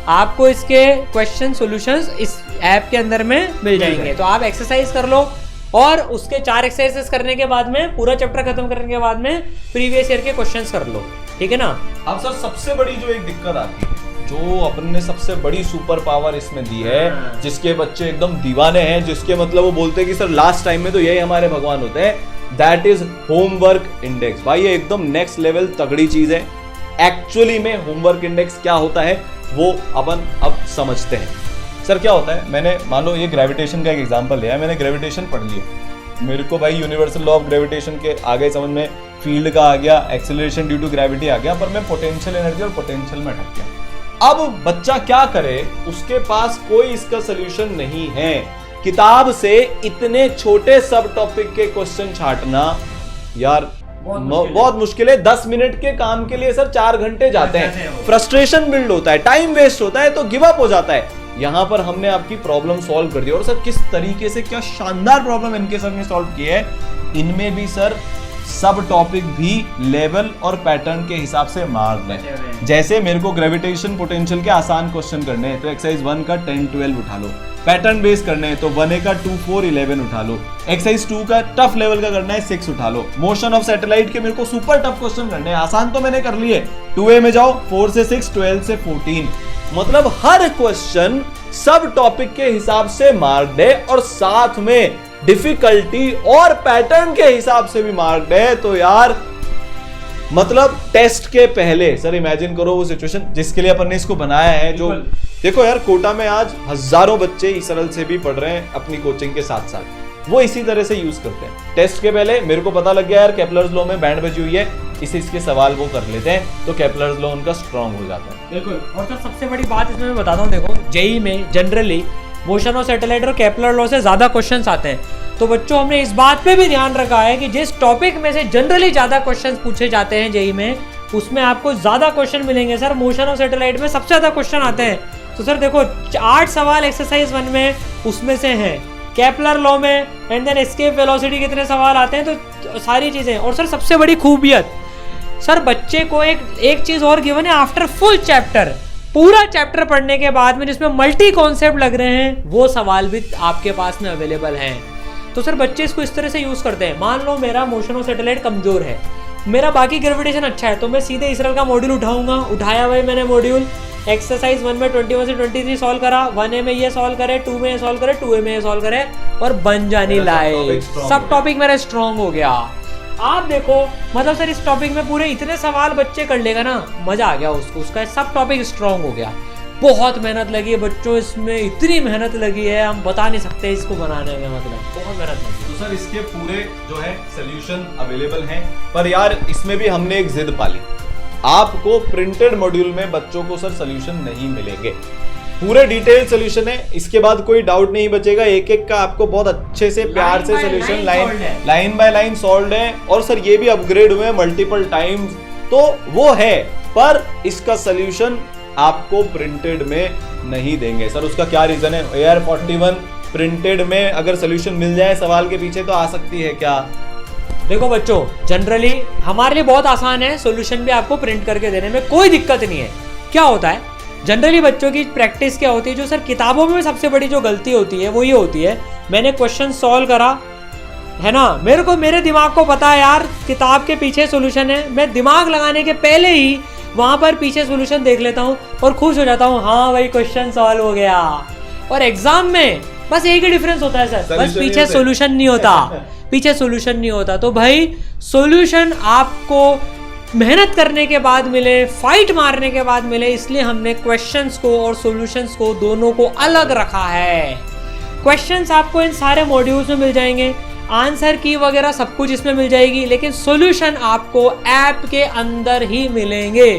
आपको इसके क्वेश्चन सॉल्यूशंस इस ऐप के अंदर में मिल जाएंगे। तो आप एक्सरसाइज कर लो और उसके 4 एक्सरसाइजेस करने के बाद में, पूरा चैप्टर खत्म करने के बाद में प्रीवियस ईयर के क्वेश्चंस कर लो। ठीक है ना। अब सर सबसे बड़ी जो एक दिक्कत आती है, जो अपन ने सबसे बड़ी सुपर पावर इसमें दी है, जिसके बच्चे एकदम दीवाने हैं, जिसके मतलब वो बोलते हैं कि सर लास्ट टाइम में तो यही हमारे भगवान होते हैं, दैट इज होमवर्क इंडेक्स। भाई ये एकदम नेक्स्ट लेवल तगड़ी चीज है। एक्चुअली में होमवर्क इंडेक्स क्या होता है वो अपन अब समझते हैं। सर क्या होता है, मैंने मान लो ये ग्रेविटेशन का एक एग्जांपल लिया है, मैंने ग्रेविटेशन पढ़ लिया, मेरे को भाई यूनिवर्सल लॉ ऑफ ग्रेविटेशन के आगे समझ में फील्ड का आ गया, एक्सेलरेशन ड्यू टू ग्रेविटी आ गया, पर मैं पोटेंशियल एनर्जी और पोटेंशियल में अटक गया। अब बच्चा क्या करे, उसके पास कोई इसका सोल्यूशन नहीं है। किताब से इतने छोटे सब टॉपिक के क्वेश्चन छांटना यार बहुत मुश्किल है। 10 मिनट के काम के लिए सर 4 घंटे जाते हैं, फ्रस्ट्रेशन बिल्ड होता है, टाइम वेस्ट होता है, तो गिव अप हो जाता है। यहां पर हमने आपकी प्रॉब्लम सॉल्व कर दी, और सर किस तरीके से, क्या शानदार प्रॉब्लम इनके सर ने सॉल्व की है। इनमें भी सर सब टॉपिक भी लेवल और पैटर्न के हिसाब से मार्क्ड है। जैसे मेरे को ग्रेविटेशन पोटेंशियल के आसान क्वेश्चन करने हैं तो एक्सरसाइज 1 का 10 12 उठा लो। पैटर्न बेस करने हैं तो 1A का 2 4 11 उठा लो। एक्सरसाइज 2 का टफ लेवल का करना है 6 उठा लो। मोशन ऑफ सैटेलाइट के मेरे को सुपर टफ क्वेश्चन करने हैं, आसान तो मैंने कर लिए, 2A में जाओ 4 से 6 12 से 14। मतलब हर क्वेश्चन सब टॉपिक के हिसाब से मार्क्ड है और साथ में डिफिकल्टी और पैटर्न के हिसाब से भी मार्क्ड है। तो यार मतलब टेस्ट के पहले सर इमेजिन करो वो सिचुएशन जिसके लिए अपन ने इसको बनाया है। जो देखो यार कोटा में आज हजारों बच्चे इसरल से भी पढ़ रहे हैं अपनी कोचिंग के साथ साथ, वो इसी तरह से यूज करते हैं। टेस्ट के पहले मेरे को पता लग गया यार केपलर्स लॉ में बैंड बजी हुई है, इसके सवाल वो कर लेते हैं तो केपलर्स लॉ उनका स्ट्रांग हो जाता है। बिल्कुल। और सर सबसे बड़ी बात इसमें मैं बताता हूँ, देखो जेई में जनरली मोशन ऑफ सैटेलाइट और केपलर लॉ से ज्यादा क्वेश्चंस आते हैं, तो बच्चों हमने इस बात पे भी ध्यान रखा है कि जिस टॉपिक में से जनरली ज्यादा क्वेश्चंस पूछे जाते हैं जेई में उसमें आपको ज्यादा क्वेश्चन मिलेंगे। सर मोशन ऑफ सैटेलाइट में सबसे ज्यादा क्वेश्चन आते हैं, तो सर देखो 8 सवाल एक्सरसाइज 1 में उसमें से हैं, केपलर लॉ में एंड देन एस्केप वेलोसिटी कितने सवाल आते हैं, तो सारी चीजें। और सर सबसे बड़ी खूबियत, सर बच्चे को एक चीज और गिवन है, आफ्टर फुल चैप्टर, पूरा चैप्टर पढ़ने के बाद में जिसमें मल्टी कॉन्सेप्ट लग रहे हैं वो सवाल भी आपके पास में अवेलेबल हैं। तो सर बच्चे इसको इस तरह से यूज करते हैं, मान लो मेरा मोशन ऑफ सैटेलाइट कमजोर है, मेरा बाकी ग्रेविटेशन अच्छा है, तो मैं सीधे इसरल का मॉड्यूल उठाऊंगा, उठाया भाई मैंने मॉड्यूल, एक्सरसाइज 1 में 21 से 23 सॉल्व करा, 1A में ये सॉल्व करे, 2 में ये सॉल्व करे, 2A में ये सॉल्व करे और बन जानी लाए, सब टॉपिक मेरा स्ट्रांग हो गया। आप देखो मतलब सर इस टॉपिक में पूरे इतने सवाल बच्चे कर लेगा ना, मजा आ गया उसको, उसका सब टॉपिक स्ट्रांग हो गया। बहुत मेहनत लगी है बच्चों, इसमें इतनी मेहनत लगी है हम बता नहीं सकते इसको बनाने में, मतलब बहुत मेहनत लगी। तो सर इसके पूरे जो है सोल्यूशन अवेलेबल हैं, पर यार इसमें भी हमने एक जिद पाली, आपको प्रिंटेड मॉड्यूल में बच्चों को सर सोल्यूशन नहीं मिलेंगे, पूरे डिटेल सोल्यूशन है, इसके बाद कोई डाउट नहीं बचेगा, एक एक का आपको बहुत अच्छे से प्यार से solution line by line solve है। और सर ये भी अपग्रेड हुए मल्टीपल टाइम्स, तो वो है, पर इसका सोल्यूशन आपको प्रिंटेड में नहीं देंगे। सर उसका क्या रीजन है? AR41 प्रिंटेड में अगर सोल्यूशन मिल जाए सवाल के पीछे तो आ सकती है क्या? देखो बच्चों जनरली हमारे लिए बहुत आसान है, सॉल्यूशन भी आपको प्रिंट करके देने में कोई दिक्कत नहीं है। क्या होता है जनरली बच्चों की प्रैक्टिस क्या होती है, जो सर किताबों में सबसे बड़ी जो गलती होती है वो ये होती है, मैंने क्वेश्चन सॉल्व करा है ना, मेरे दिमाग को पता है यार किताब के पीछे सॉल्यूशन है, मैं दिमाग लगाने के पहले ही वहां पर पीछे सॉल्यूशन देख लेता हूँ और खुश हो जाता हूँ, हाँ भाई क्वेश्चन सॉल्व हो गया। और एग्जाम में बस एक ही डिफरेंस होता है सर, बस पीछे सॉल्यूशन नहीं होता, पीछे सॉल्यूशन नहीं होता। तो भाई सॉल्यूशन आपको मेहनत करने के बाद मिले, फाइट मारने के बाद मिले, इसलिए हमने क्वेश्चंस को और सॉल्यूशंस को दोनों को अलग रखा है। क्वेश्चंस आपको इन सारे मॉड्यूल्स में मिल जाएंगे, आंसर की वगैरह सब कुछ इसमें मिल जाएगी, लेकिन सॉल्यूशन आपको ऐप के अंदर ही मिलेंगे,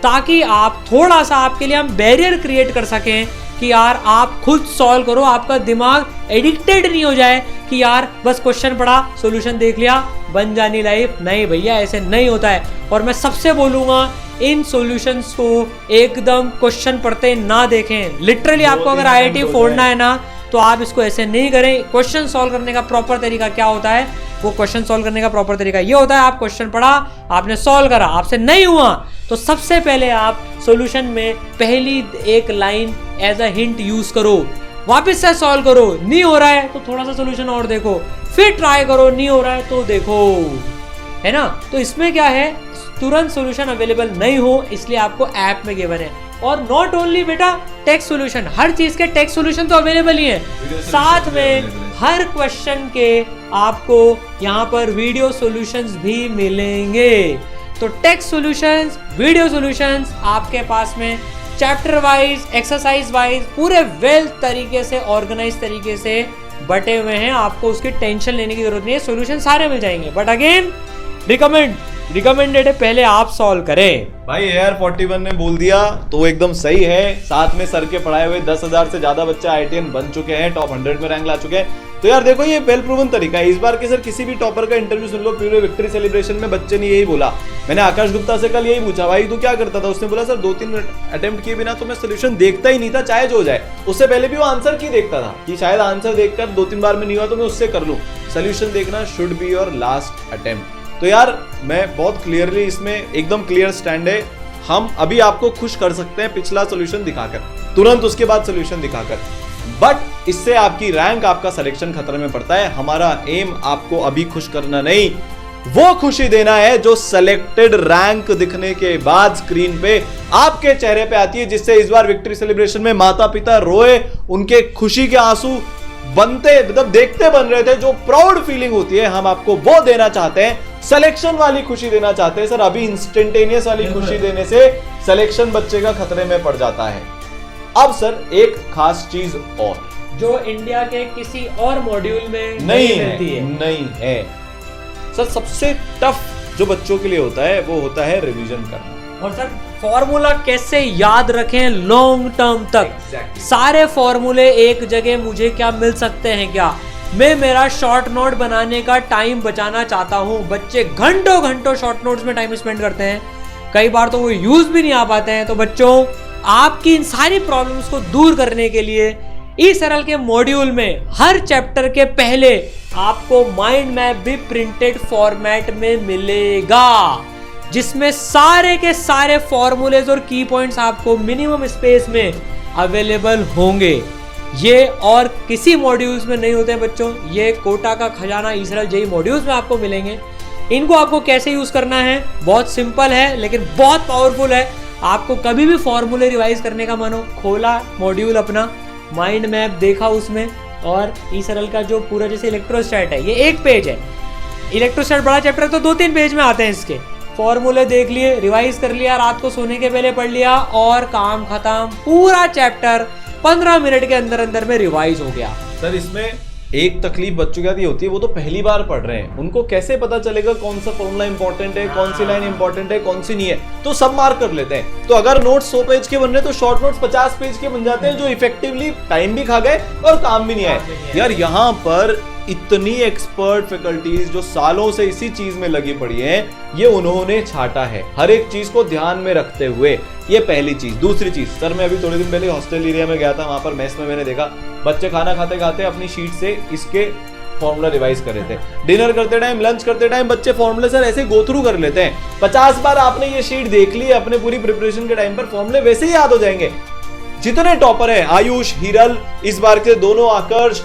ताकि आप थोड़ा सा आपके लिए हम बैरियर क्रिएट कर सकें कि यार आप खुद सॉल्व करो, आपका दिमाग एडिक्टेड नहीं हो जाए कि यार बस क्वेश्चन पढ़ा सॉल्यूशन देख लिया बन जानी लाइफ। नहीं भैया ऐसे नहीं होता है। और मैं सबसे बोलूंगा इन सॉल्यूशंस को एकदम क्वेश्चन पढ़ते ना देखें, लिटरली आपको अगर IIT फोड़ना है ना तो आप इसको ऐसे नहीं करें। क्वेश्चन सॉल्व करने का प्रॉपर तरीका क्या होता है, वो क्वेश्चन सॉल्व करने का प्रॉपर तरीका ये होता है, आप क्वेश्चन पढ़ा, आपने सॉल्व करा, आपसे नहीं हुआ तो सबसे पहले आप सॉल्यूशन में पहली एक line as a hint use करो, वापस से सॉल्व करो, नहीं हो रहा है तो थोड़ा सा सॉल्यूशन और देखो, फिर ट्राई करो, नहीं हो रहा है तो देखो, है ना। तो इसमें क्या है, तुरंत सॉल्यूशन अवेलेबल नहीं हो इसलिए आपको ऐप में गिवन है। और नॉट ओनली बेटा टेक्स्ट सॉल्यूशन, हर चीज के टेक्स्ट सॉल्यूशन तो अवेलेबल ही है, साथ में हर क्वेश्चन के आपको यहाँ पर वीडियो सॉल्यूशंस भी मिलेंगे। तो टेक्स्ट सॉल्यूशंस, वीडियो सॉल्यूशंस आपके पास में चैप्टर वाइज, एक्सरसाइज वाइज पूरे वेल तरीके से, ऑर्गेनाइज तरीके से बटे हुए हैं, आपको उसकी टेंशन लेने की जरूरत नहीं है, सॉल्यूशन सारे मिल जाएंगे। बट अगेन रिकमेंडेड है पहले आप सॉल्व करें। भाई AR41 ने बोल दिया तो एकदम सही है, साथ में सर के पढ़ाए हुए 10,000 से ज्यादा बच्चे IITian बन चुके हैं, टॉप 100 में रैंक ला चुके हैं। तो यार देखो ये वेल प्रूवन तरीका है। इस बार के सर किसी भी टॉपर का इंटरव्यू सुन लो, पूरे विक्ट्री सेलिब्रेशन में बच्चे ने यही बोला, मैंने आकाश गुप्ता से कल यही पूछा, भाई तू क्या करता था, उसने बोला सर 2-3 अटेम्प्ट किए बिना तो मैं सोल्यूशन देखता ही नहीं था, चाहे जो हो जाए। उससे पहले भी वो आंसर की देखता था कि शायद आंसर देखकर 2-3 बार में नहीं हुआ तो मैं उससे कर लूं। सोल्यूशन देखना should be your last attempt. तो यार मैं बहुत क्लियरली इसमें एकदम क्लियर स्टैंड है, हम अभी आपको खुश कर सकते हैं पिछला सोल्यूशन दिखाकर, तुरंत उसके बाद सोल्यूशन दिखाकर, बट इससे आपकी रैंक, आपका सिलेक्शन खतरे में पड़ता है। हमारा एम आपको अभी खुश करना नहीं, वो खुशी देना है जो सिलेक्टेड रैंक दिखने के बाद स्क्रीन पे आपके चेहरे पे आती है, जिससे इस बार विक्ट्री सेलिब्रेशन में माता पिता रोए, उनके खुशी के आंसू बनते, मतलब देखते बन रहे थे, जो प्राउड फीलिंग होती है हम आपको वो देना चाहते हैं, सिलेक्शन वाली खुशी देना चाहते हैं सर। अभी इंस्टेंटेनियस वाली खुशी देने से सिलेक्शन बच्चे का खतरे में पड़ जाता है। अब सर एक खास चीज और जो इंडिया के किसी और मॉड्यूल में नहीं मिलती है, नहीं है सर, सबसे टफ जो बच्चों के लिए होता है वो होता है रिवीजन करना। और सर फॉर्मूला कैसे याद रखें लॉन्ग टर्म तक, सारे फॉर्मूले एक जगह मुझे क्या मिल सकते हैं क्या? मैं मेरा शॉर्ट नोट बनाने का टाइम बचाना चाहता हूं। बच्चे घंटों घंटों शॉर्ट नोट्स में टाइम स्पेंड करते हैं, कई बार तो वो यूज भी नहीं आ पाते हैं। तो बच्चों, आपकी इन सारी प्रॉब्लम्स को दूर करने के लिए ई सरल के मॉड्यूल में हर चैप्टर के पहले आपको माइंड मैप भी प्रिंटेड फॉर्मेट में मिलेगा, जिसमें सारे के सारे फॉर्मूलेज और की पॉइंट्स आपको मिनिमम स्पेस में अवेलेबल होंगे। ये और किसी मॉड्यूल्स में नहीं होते हैं बच्चों, ये कोटा का खजाना ई सरल जेईई मॉड्यूल्स में आपको मिलेंगे। इनको आपको कैसे यूज करना है, बहुत सिंपल है लेकिन बहुत पावरफुल है। आपको कभी भी फॉर्मूले रिवाइज करने का मन हो, खोला मॉड्यूल अपना, माइंड मैप देखा उसमें, और ई सरल का जो पूरा जैसे इलेक्ट्रोस्टैट है, ये एक पेज है, इलेक्ट्रोस्टैट बड़ा चैप्टर तो 2-3 पेज में आते हैं इसके। फॉर्मूले देख लिए, रिवाइज कर लिया, रात को सोने के पहले पढ़ लिया और काम खत्म। पूरा चैप्टर 15 मिनट के अंदर अंदर में रिवाइज हो गया। सर इसमें एक तकलीफ बच्चों की होती है, वो तो पहली बार पढ़ रहे हैं, उनको कैसे पता चलेगा कौन सा फॉर्मूला इंपॉर्टेंट है, कौन सी लाइन इंपॉर्टेंट है, कौन सी नहीं है, तो सब मार्क कर लेते हैं। तो अगर नोट्स 100 पेज के बन रहे तो शॉर्ट नोट्स 50 पेज के बन जाते हैं, जो इफेक्टिवली टाइम भी खा गए और काम भी नहीं आए। यार यहाँ पर इतनी एक्सपर्ट फैकल्टीज जो सालों से इसी चीज में लगी पड़ी हैं, ये उन्होंने छाटा है हर एक चीज को ध्यान में रखते हुए। ये पहली चीज। दूसरी चीज, सर मैं अभी थोड़े दिन पहले हॉस्टल एरिया में गया था, वहां पर मेस में मैंने देखा बच्चे खाना खाते खाते अपनी शीट से इसके फॉर्मूला रिवाइज कर रहे थे। डिनर करते टाइम, लंच करते टाइम बच्चे फॉर्मूले सर ऐसे गो थ्रू कर लेते हैं। 50 बार आपने ये शीट देख ली, अपने पूरी प्रिपरेशन के टाइम पर फॉर्मूले वैसे ही याद हो जाएंगे। जितने टॉपर हैं, आयुष, हिरल, इस बार के दोनों आकर्ष,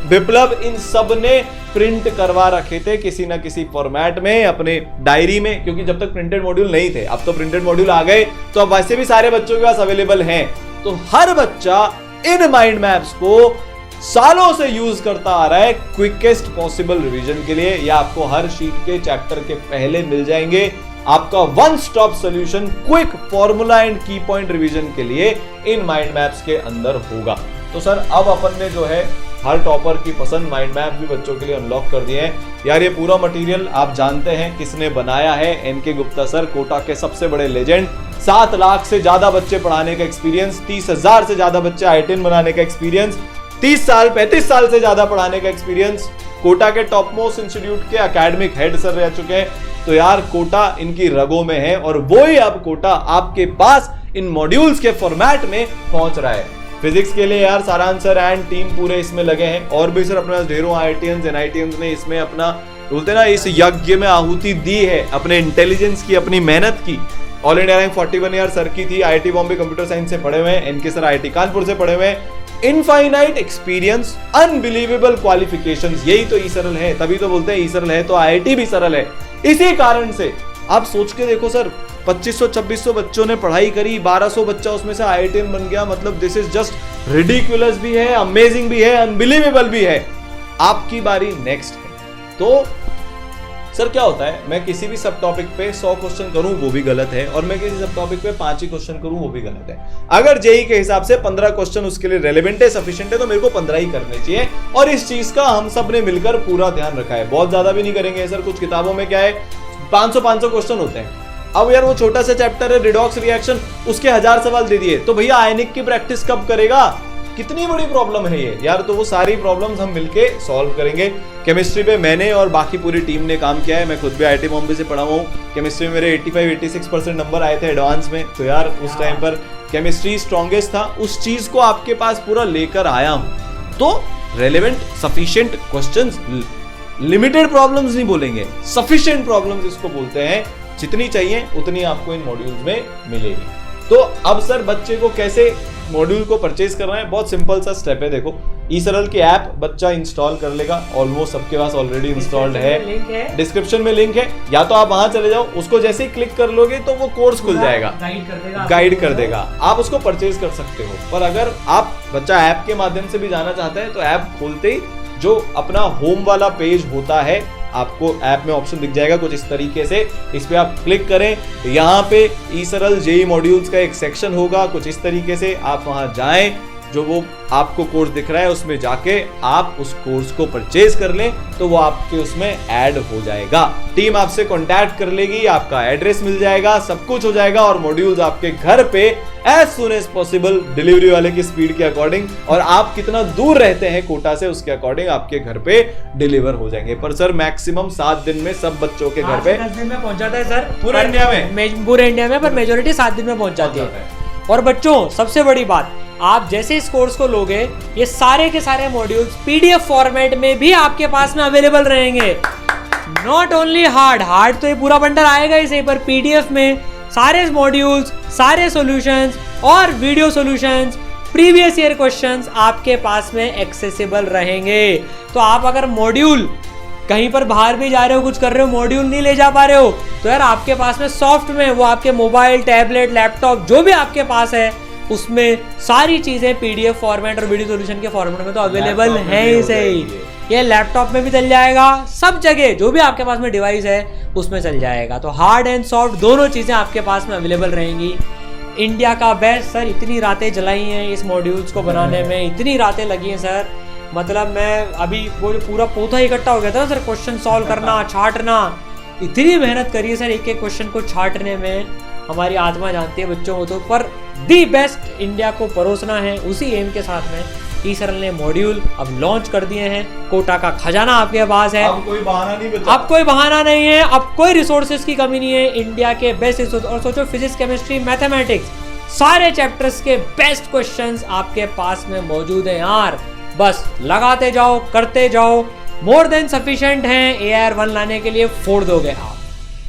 विप्लव, इन सब ने प्रिंट करवा रखे थे किसी ना किसी फॉर्मेट में अपने डायरी में, क्योंकि जब तक प्रिंटेड मॉड्यूल नहीं थे, अब तो प्रिंटेड मॉड्यूल आ गए, तो अब वैसे भी सारे बच्चों के पास अवेलेबल हैं। तो हर बच्चा इन माइंड मैप्स को सालों से यूज करता आ रहा है क्विकेस्ट पॉसिबल रिवीजन के लिए। या आपको हर शीट के चैप्टर के पहले मिल जाएंगे। आपका one stop solution quick formula and की पॉइंट रिवीजन के लिए इन माइंड मैप्स के अंदर होगा। तो सर अब अपन ने जो है हर टॉपर की पसंद माइंड मैप भी बच्चों के लिए अनलॉक कर दिए हैं। यार ये पूरा मटेरियल आप जानते हैं किसने बनाया है, एनके गुप्ता सर, कोटा के सबसे बड़े लेजेंड। 7 लाख से ज्यादा बच्चे पढ़ाने का एक्सपीरियंस, 30,000 से ज्यादा बच्चे आई-10 बनाने का एक्सपीरियंस, 30 साल 35 साल से ज्यादा पढ़ाने का एक्सपीरियंस, कोटा के टॉप मोस्ट इंस्टीट्यूट के एकेडमिक हेड सर रह चुके हैं। तो यार कोटा इनकी रगों में है, और वो ही अब कोटा आपके पास इन मॉड्यूल्स के फॉर्मेट में पहुंच रहा है। फिजिक्स के लिए यार सारांश सर एंड टीम पूरे इसमें लगे हैं, और भी सर अपने पास ढेरों IITians NITians ने इसमें अपना बोलते ना इस यज्ञ में आहुति दी है, अपने इंटेलिजेंस की, अपनी मेहनत की। ऑल इंडिया रैंक 41 यार सर की थी, IIT बॉम्बे कंप्यूटर साइंस से पढ़े हुए हैं, इनके सर IIT कानपुर से पढ़े हुए हैं। इनफाइनाइट एक्सपीरियंस, अनबिलीवेबल क्वालिफिकेशंस, यही तो ई सरल है। तभी तो बोलते हैं ई सरल है तो IIT भी सरल है। इसी कारण से आप सोच के देखो सर, 2500-2600 बच्चों ने पढ़ाई करी, 1200 बच्चा उसमें से IITian बन गया। मतलब दिस इज जस्ट रिडिकुलस भी है, अमेजिंग भी है, अनबिलीवेबल भी है। आपकी बारी नेक्स्ट है। तो सर क्या होता है, मैं किसी भी सब टॉपिक पे 100 क्वेश्चन करूं वो भी गलत है, और मैं किसी सब टॉपिक पे 5 ही क्वेश्चन करूं वो भी गलत है। अगर जेईई के हिसाब से 15 क्वेश्चन उसके लिए रेलेवेंट है, सफिशिएंट है, तो मेरे को 15 ही करने चाहिए। और इस चीज का हम सब ने मिलकर पूरा ध्यान रखा है। बहुत ज्यादा भी नहीं करेंगे सर, कुछ किताबों में क्या है 500 क्वेश्चन होते हैं। अब यार वो छोटा सा चैप्टर है रिडॉक्स रिएक्शन, उसके 1000 सवाल दे दिए, तो भैया आयनिक की प्रैक्टिस कब करेगा? कितनी बड़ी प्रॉब्लम है ये यार। तो वो सारी प्रॉब्लम्स हम मिलके सॉल्व करेंगे। केमिस्ट्री पे मैंने और बाकी पूरी टीम ने काम किया है। मैं खुद भी IIT बॉम्बे से पढ़ा हूँ। केमिस्ट्री में मेरे 85-86% नंबर आए थे एडवांस में, तो यार उस टाइम पर केमिस्ट्री स्ट्रॉन्गेस्ट था। उस चीज को आपके पास पूरा लेकर आया हूँ। तो relevant sufficient questions limited problems नहीं बोलेंगे, सफिशिएंट प्रॉब्लम्स इसको बोलते हैं। जितनी चाहिए उतनी आपको इन मॉड्यूल्स में मिलेगी। तो अब सर बच्चे को कैसे मॉड्यूल को परचेज करना है, बहुत सिंपल सा स्टेप है। देखो ईसरल की ऐप बच्चा इंस्टॉल कर लेगा, ऑलमोस्ट सबके पास ऑलरेडी इंस्टॉल्ड है, डिस्क्रिप्शन में लिंक है, या तो आप वहां चले जाओ, उसको जैसे ही क्लिक कर लोगे तो वो कोर्स खुल जाएगा, गाइड कर देगा, आप उसको परचेज कर सकते हो। पर अगर आप बच्चा ऐप के माध्यम से भी जाना चाहता है तो ऐप खोलते ही जो अपना होम वाला पेज होता है, आपको ऐप में ऑप्शन दिख जाएगा कुछ इस तरीके से, इस पे आप क्लिक करें, यहाँ पे ईसरल जेईई मॉड्यूल्स का एक सेक्शन होगा कुछ इस तरीके से, आप वहां जाएं, जो वो आपको कोर्स दिख रहा है उसमें जाके आप उस कोर्स को परचेज कर लें तो वो आपके उसमें ऐड हो जाएगा। टीम आपसे कांटेक्ट कर लेगी, आपका एड्रेस मिल जाएगा, सब कुछ हो जाएगा और मॉड्यूल्स आपके घर पे as soon as possible delivery वाले की स्पीड के अकॉर्डिंग, और आप कितना दूर रहते हैं कोटा से उसके अकॉर्डिंग आपके घर पे डिलीवर हो जाएंगे। पर सर मैक्सिमम 7 दिन में सब बच्चों के घर पे 10 दिन में पहुंच जाता है सर, पूरे इंडिया में, पूरे इंडिया में, पर मेजोरिटी 7 दिन में पहुंच जाती है। और बच्चों सबसे बड़ी बात, आप जैसे इस कोर्स को लोगे ये सारे के सारे मॉड्यूल्स पीडीएफ फॉर्मेट में भी आपके पास में अवेलेबल रहेंगे। नॉट ओनली हार्ड तो ये पूरा बंडल आएगा ही सही, पर पीडीएफ में सारे मॉड्यूल्स, सारे सॉल्यूशंस और video solutions, previous year questions आपके पास में एक्सेसिबल रहेंगे। तो आप अगर मॉड्यूल कहीं पर बाहर भी जा रहे हो, कुछ कर रहे हो, मॉड्यूल नहीं ले जा पा रहे हो, तो यार आपके पास में सॉफ्ट में वो आपके मोबाइल, टैबलेट, लैपटॉप जो भी आपके पास है उसमें सारी चीजें पीडीएफ फॉर्मेट और वीडियो सॉल्यूशन के फॉर्मेट में तो अवेलेबल है ही सही। ये लैपटॉप में भी चल जाएगा, सब जगह जो भी आपके पास में डिवाइस है उसमें चल जाएगा। तो हार्ड एंड सॉफ्ट दोनों चीजें आपके पास में अवेलेबल रहेंगी। इंडिया का बेस्ट सर, इतनी रातें जलाई हैं इस मॉड्यूल्स को बनाने में, इतनी रातें लगी हैं सर, मतलब मैं अभी वो जो पूरा पोथा इकट्ठा हो गया था ना सर, क्वेश्चन सॉल्व करना, छांटना, इतनी मेहनत करी है सर एक एक क्वेश्चन को छांटने में, हमारी आत्मा जानती है बच्चों को। तो पर दी बेस्ट इंडिया को परोसना है, उसी एम के साथ में ईसरल ने मॉड्यूल अब लॉन्च कर दिए हैं। कोटा का खजाना आपके पास है, अब कोई बहाना नहीं बचा, अब कोई बहाना नहीं है, अब कोई रिसोर्सेज की कमी नहीं है। इंडिया के बेस्ट रिसोर्स, और सोचो फिजिक्स, केमिस्ट्री, मैथमेटिक्स, सारे चैप्टर्स के बेस्ट क्वेश्चंस आपके पास में मौजूद हैं यार। बस लगाते जाओ, करते जाओ, मोर देन सफिशिएंट है AR1 लाने के लिए, फोड़ दोगे आप,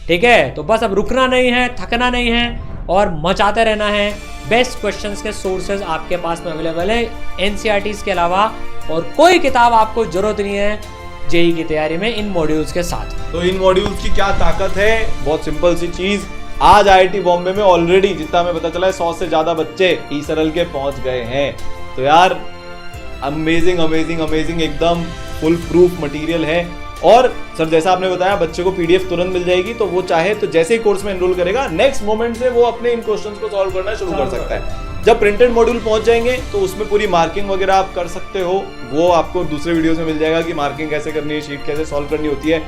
ठीक है। तो बस अब रुकना नहीं है, थकना नहीं है और मचाते रहना है। बेस्ट क्वेश्चंस के सोर्सेज आपके पास में अवेलेबल है NCERTs के अलावा, और कोई किताब आपको जरूरत नहीं है जेईई की तैयारी में इन मॉड्यूल्स के साथ। तो इन मॉड्यूल्स की क्या ताकत है, बहुत सिंपल सी चीज, आज IIT बॉम्बे में ऑलरेडी जितना हमें पता चला है 100 से ज्यादा बच्चे ईसरल के पहुंच गए हैं। तो यार अमेजिंग अमेजिंग अमेजिंग, एकदम फुल प्रूफ मटेरियल है। और सर जैसा आपने बताया बच्चे को पीडीएफ तुरंत मिल जाएगी, तो वो चाहे तो जैसे ही कोर्स में एनरोल करेगा नेक्स्ट मोमेंट से वो अपने इन क्वेश्चंस को सॉल्व करना शुरू कर सकता है। जब प्रिंटेड मॉड्यूल पहुंच जाएंगे तो उसमें पूरी मार्किंग वगैरह आप कर सकते हो, वो आपको दूसरे वीडियोस में मिल जाएगा कि मार्किंग कैसे करनी है, शीट कैसे सॉल्व करनी होती है,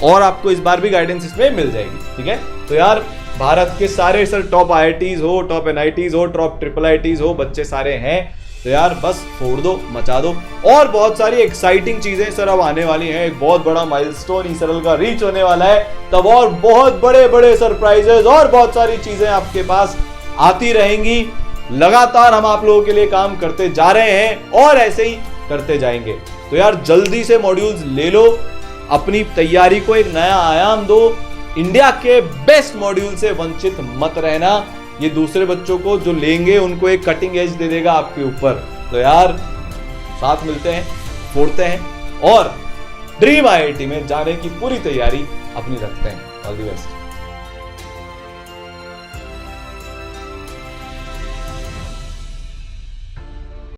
और आपको इस बार भी गाइडेंस इसमें मिल जाएगी, ठीक है। तो यार भारत के सारे सर टॉप IITs हो, टॉप NITs हो, टॉप IIITs हो, बच्चे सारे हैं, तो यार बस फोड़ दो, मचा दो। और बहुत सारी एक्साइटिंग चीजें सर अब आने वाली हैं, एक बहुत बड़ा माइलस्टोन ईसरल का रीच होने वाला है, तब और बहुत बड़े बड़े सरप्राइजेस और बहुत सारी चीजें आपके पास आती रहेंगी। लगातार हम आप लोगों के लिए काम करते जा रहे हैं और ऐसे ही करते जाएंगे। तो यार जल्दी से मॉड्यूल्स ले लो, अपनी तैयारी को एक नया आयाम दो, इंडिया के बेस्ट मॉड्यूल से वंचित मत रहना। ये दूसरे बच्चों को जो लेंगे उनको एक कटिंग एज दे देगा आपके ऊपर। तो यार साथ मिलते हैं, फोड़ते हैं और ड्रीम IIT में जाने की पूरी तैयारी अपनी रखते हैं। All the best.